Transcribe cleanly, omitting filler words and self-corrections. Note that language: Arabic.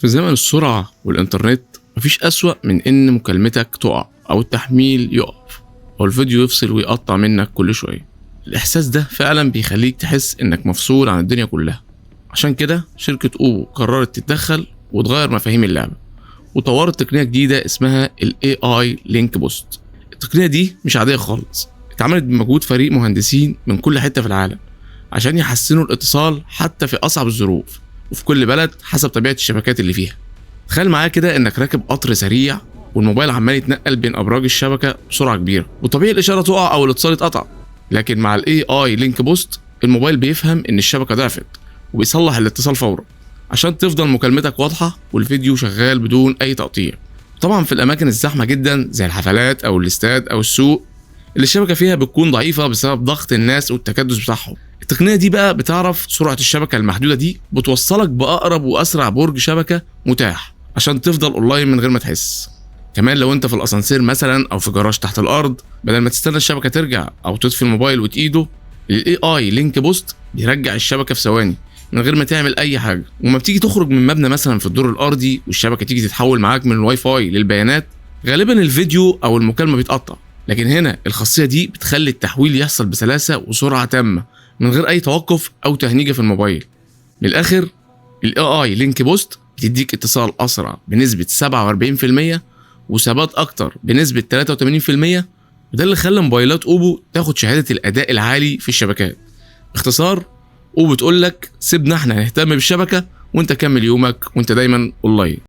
في زمن السرعة والإنترنت مفيش أسوأ من إن مكالمتك تقع أو التحميل يقف أو الفيديو يفصل ويقطع منك كل شوية. الإحساس ده فعلا بيخليك تحس إنك مفصول عن الدنيا كلها. عشان كده شركة أوبو قررت تتدخل وتغير مفاهيم اللعبة وطورت تقنية جديدة اسمها ال AI Link Boost. التقنية دي مش عادية خالص، اتعملت بمجهود فريق مهندسين من كل حتة في العالم عشان يحسنوا الاتصال حتى في أصعب الظروف وفي كل بلد حسب طبيعة الشبكات اللي فيها. تخيل معايا كده إنك راكب قطر سريع والموبايل عمال يتنقل بين أبراج الشبكة بسرعة كبيرة، وطبيعي الإشارة تقع أو الاتصال يتقطع، لكن مع ال AI Link Boost الموبايل بيفهم إن الشبكة ضعفت وبيصلح الاتصال فورا عشان تفضل مكالمتك واضحة والفيديو شغال بدون أي تقطيع. طبعا في الأماكن الزحمة جدا زي الحفلات أو الاستاد أو السوق اللي الشبكة فيها بتكون ضعيفة بسبب ضغط الناس والتكدس بتاعهم، التقنية دي بقى بتعرف سرعة الشبكة المحدودة دي بتوصلك بأقرب وأسرع برج شبكة متاح عشان تفضل أونلاين من غير ما تحس. كمان لو انت في الأسانسير مثلا أو في جراج تحت الأرض، بدل ما تستنى الشبكة ترجع أو تطفي الموبايل وتقيده، ال AI Link Boost بيرجع الشبكة في ثواني من غير ما تعمل أي حاجة. وما بتيجي تخرج من مبنى مثلا في الدور الأرضي والشبكة تيجي تتحول معاك من الواي فاي للبيانات، غالبا الفيديو أو المكالمة بيتقطع، لكن هنا الخاصية دي بتخلي التحويل يحصل بسلاسة وسرعة تامة من غير أي توقف أو تهنيجة في الموبايل. من الآخر ال AI Link Boost بتديك اتصال أسرع بنسبة 47% وثبات أكتر بنسبة 83%، وده اللي خلى موبايلات أوبو تاخد شهادة الأداء العالي في الشبكات. باختصار أوبو بتقول لك سيبنا احنا نهتم بالشبكة وانت كمل يومك وانت دايما أونلاين.